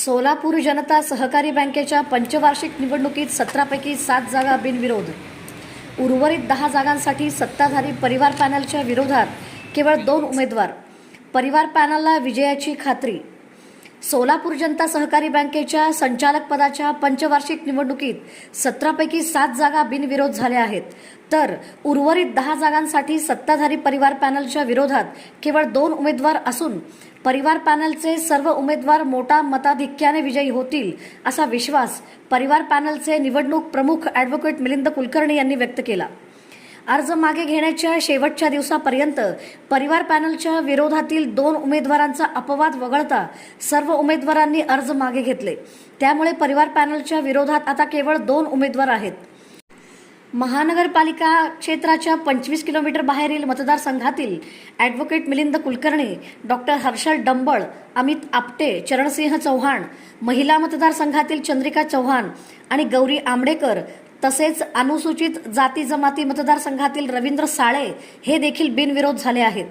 सोलापूर जनता सहकारी बँकेच्या पंचवार्षिक निवडणुकीत 17 पैकी 7 जागा बिनविरोध. उर्वरित 10 जागांसाठी सत्ताधारी परिवार पॅनलच्या विरोधात केवळ 2 उमेदवार. परिवार पॅनलला विजयाची खात्री. सोलापूर जनता सहकारी बँकेच्या संचालक पदाच्या पंचवार्षिक निवडणुकीत 17 पैकी 7 जागा बिनविरोध झाल्या आहेत, तर उर्वरित 10 जागांसाठी सत्ताधारी परिवार पॅनलच्या विरोधात केवळ 2 उमेदवार असून परिवार पॅनलचे सर्व उमेदवार मोठ्या मताधिक्याने विजयी होतील असा विश्वास परिवार पॅनलचे निवडणूक प्रमुख ॲडव्होकेट मिलिंद कुलकर्णी यांनी व्यक्त केला. अर्ज मागे घेण्याच्या शेवटच्या दिवसापर्यंत परिवार पॅनलच्या विरोधातील 2 उमेदवारांचा अपवाद वगळता सर्व उमेदवारांनी अर्ज मागे घेतले. त्यामुळे परिवार पॅनलच्या विरोधात आता केवळ 2 उमेदवार आहेत. महानगरपालिका क्षेत्राच्या 25 किलोमीटर बाहेरील मतदारसंघातील ॲडव्होकेट मिलिंद कुलकर्णी, डॉक्टर हर्षल डंबळ, अमित आपटे, चरणसिंह चौहान, महिला मतदारसंघातील चंद्रिका चौहान आणि गौरी आंबडेकर तसेच अनुसूचित जाती जमाती मतदारसंघातील रवींद्र साळे हे देखील बिनविरोध झाले आहेत.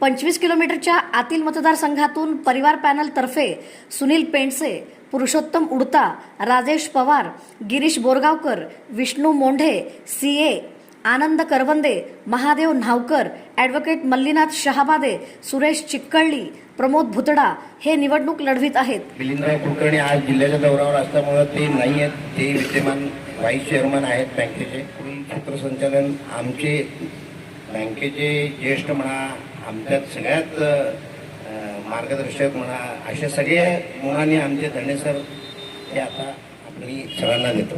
25 किलोमीटरच्या आतील मतदारसंघातून परिवार पॅनलतर्फे सुनील पेंडसे, पुरुषोत्तम उडता, राजेश पवार, गिरीश बोरगावकर, विष्णू मोंढे, सीए आनंद करवंदे, महादेव न्हावकर, ॲडव्होकेट मल्लीनाथ शहाबादे, सुरेश चिक्कळी, प्रमोद भुतडा हे निवडणूक लढवित आहेत. मिलिंदराव कुलकर्णी आज जिल्ह्याच्या दौऱ्यावर असल्यामुळे ते नाही आहेत. ते विद्यमान व्हाईस चेअरमन आहेत बँकेचे. पुढील सूत्रसंचालन आमचे बँकेचे ज्येष्ठ म्हणा, आमच्यात सगळ्यात मार्गदर्शक म्हणा, अशा सगळ्या मुलांनी आमचे धन्य सर हे आता आपली सरांना देतो.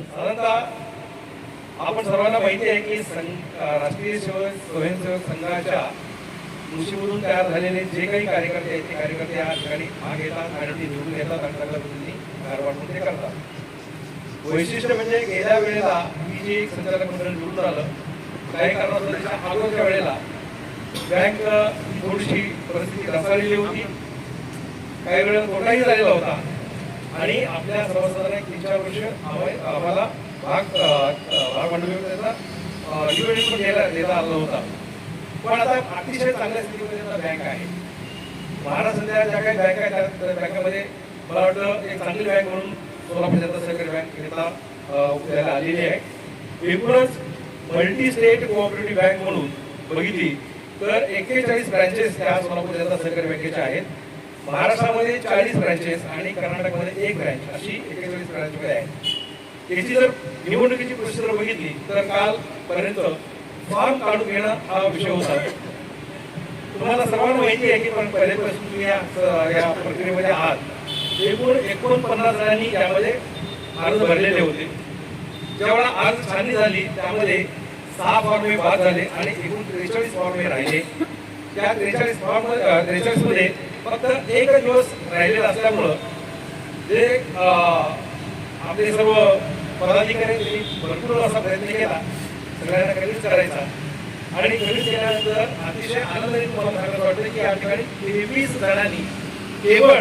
आपण सर्वांना माहिती आहे की राष्ट्रीय स्वयंसेवक संघाच्या कृषीमधून तयार झालेले जे काही कार्यकर्ते आहेत ते कार्यकर्ते या ठिकाणी भाग घेतात आणि ते निवडून येतात आणि चांगल्या पद्धतीने कारभार ते करतात. वैशिष्ट्य म्हणजे गेल्या वेळेला ही जी एक संचालक मंडळ निवडून आलं, काही कारणास्तव अगोदरच्या वेळेला बँक थोडीशी परिस्थिती ढासळलेली होती, काही वेळेला तोटाही झालेला होता आणि आपल्या सर्वसाधारण 3-4 वर्ष आम्हाला भाग भांडवलीचा देता आला होता. पण आता अतिशय चांगल्या स्थितीमध्ये बँक आहे. महाराष्ट्रातल्या ज्या काही बँका आहेत त्या बँकामध्ये मला वाटतं एक चांगली बँक म्हणून सोलापूर जनता सहकारी बँक घेता उद्याला आलेली आहे. एकूणच मल्टी स्टेट कोऑपरेटिव्ह बँक म्हणून बघितली तर 41 ब्रँचेस त्या सोलापूर जनता सहकारी बँकेच्या आहेत. महाराष्ट्रामध्ये 40 ब्रँचेस आणि कर्नाटकमध्ये 1 ब्रँच अशी 41 ब्रँचमध्ये आहे. याची जर निवडणुकीची प्रोसेस बघितली तर कालपर्यंत फॉर्म काढून घेणं हा विषय होता. तुम्हाला सर्वांना माहिती आहे की पण पहिल्यापासून तुम्ही या प्रक्रियेमध्ये आहात. एकूण 49 जणांनी यामध्ये अर्ज भरलेले होते. जेव्हा अर्ज छाननी झाली त्यामध्ये 6 फॉर्म हे बाद झाले आणि एकूण 43 फॉर्म हे राहिले. त्या 43 मध्ये फक्त 1 दिवस राहिलेला असल्यामुळं जे आपले सर्व पदाधिकारी भरपूर असा प्रयत्न केला सगळ्यांना कधीच करायचा आणि कधीच केल्यानंतर अतिशय आनंदाने तुम्हाला सांगायला वाटतं की या ठिकाणी 23 जणांनी केवळ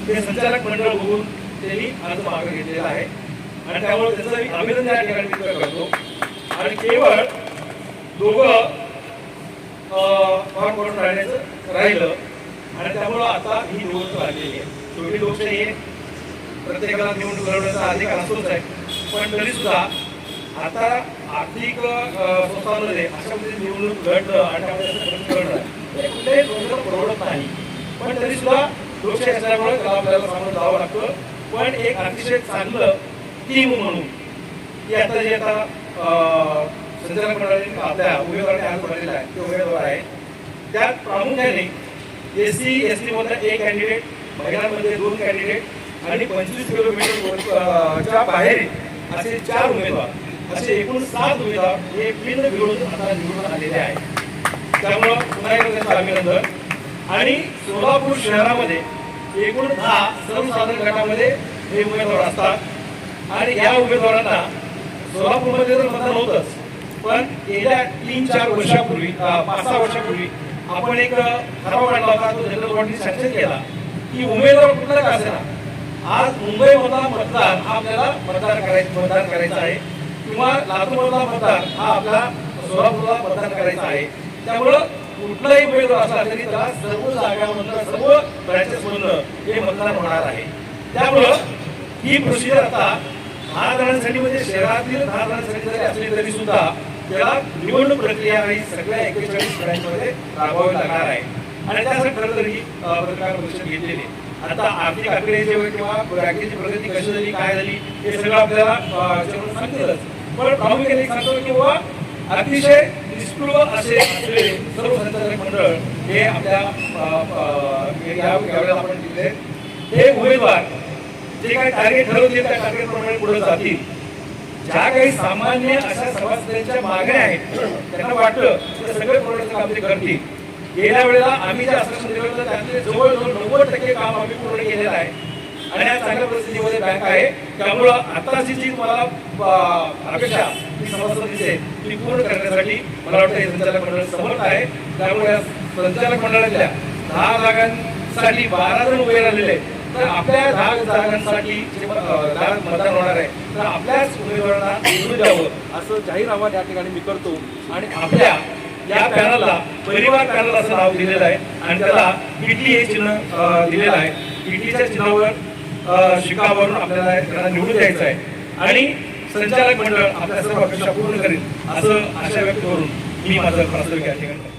ते संचालक मंडळ बघून त्यांनी अर्ज मागे घेतलेला आहे आणि त्यामुळे त्याचं मी अभिनंदन या ठिकाणी व्यक्त करतो. आणि केवळ 2 फॉर्म भरून राहण्याचं राहिलं आणि त्यामुळं आता ही निवडणूक लागलेली आहे. शेवटी लोकशाही प्रत्येकाला निवडणूक लढवण्याचा अधिकार असतोच आहे, पण तरी सुद्धा आता आर्थिक संस्थांमध्ये अशा पद्धतीने निवडणूक लढणं आणि त्यामध्ये कुठल्याही गोष्टीला परवडत नाही. पण तरी सुद्धा लोकशाही असल्यामुळे त्याला आपल्याला सामोरं जावं लागतं. पण एक अतिशय चांगलं टीम म्हणून की आता जे आता संचालक मंडळाने आपल्या उमेदवाराने अर्ज भरलेला आहे ते उमेदवार आहे. त्यात प्रामुख्याने SC ST मधला 1 कॅन्डिडेट, महिलांमध्ये 2 कॅन्डिडेट आणि 25 किलोमीटरच्या बाहेर असे 4 उमेदवार, असे एकूण 7 उमेदवार हे बिनविरोध आता निवडून आलेले आहेत. त्यामुळं पुन्हा एकदा त्यांचं अभिनंदन. आणि सोलापूर शहरामध्ये एकूण 10 सर्वसाधारण गटामध्ये हे उमेदवार असतात आणि या उमेदवारांना सोलापूरमध्ये तर मतदान होतंच, पण गेल्या 3-4 वर्षापूर्वी 5-6 वर्षापूर्वी आपण एक ठराव काढला होता, तो जनरल बॉडीने सँक्शन केला की उमेदवार कुठला का असेना आज मुंबईमधला मतदार हा आपल्याला मतदान करायचं आहे किंवा लातूरमधला मतदार हा आपला सोलापूरला मतदान करायचा आहे. त्यामुळं कुठलाही उमेदवार असला तरी त्याला सर्व जागांमधलं सर्व ब्रँचेसमधलं हे मतदान होणार आहे. त्यामुळं ही प्रोसिजर आता 10 जणांसाठी म्हणजे शहरातील 10 जणांसाठी जरी असली तरी सुद्धा त्याला निवडणूक प्रक्रिया ही सगळ्या 41 ब्रँचमध्ये राबवावी लागणार आहे. आणि त्यासाठी खरं तर ही पत्रकार परिषद घेतलेली आहे. आता आर्थिक आकडे जे किंवा बँकेची प्रगती कशी झाली काय झाली हे सगळं आपल्याला सांगतीलच. पण प्रामुख्याने एक सांगतो की बाबा अतिशय निष्प्रभ असे असलेले सर्व संचालक मंडळ हे आपल्या यावेळेला आपण दिले. हे उमेदवार जे काही टार्गेट ठरवतील त्या टार्गेटप्रमाणे पुढे जातील. ज्या काही सामान्य अशा सभासदांच्या मागण्या आहेत त्यांना वाटतं ते सगळे पूर्ण काम ते करतील. गेल्या वेळेला आम्ही जे आश्वासन दिलं होतं त्यातले जवळजवळ 90% काम आम्ही पूर्ण केलेलं आहे आणि आज चांगल्या परिस्थितीमध्ये बँक आहे. त्यामुळं आताची जी मला अपेक्षा ती सभासदांची ती पूर्ण करण्यासाठी मला वाटतं हे संचालक मंडळ समर्थ आहे. त्यामुळे या संचालक मंडळातल्या 10 जागांसाठी 12 जण उभे राहिलेले आहेत. तर आपल्या 10 जागांसाठी जे मतदान होणार आहे तर आपल्याच उमेदवारांना निवडून द्यावं असं जाहीर आवाहन या ठिकाणी मी करतो. आणि आपल्या या पॅनलला परिवार पॅनल असं नाव दिलेलं आहे आणि त्याला पिटी हे चिन्ह दिलेलं आहे. पिटीच्या चिन्हावर शिक्कावरून आपल्याला त्यांना निवडून द्यायचं आहे आणि संचालक मंडळ आपल्या सर्व अपेक्षा पूर्ण करेल असं आशा व्यक्त करून मी माझं प्रास्ताविक या ठिकाणी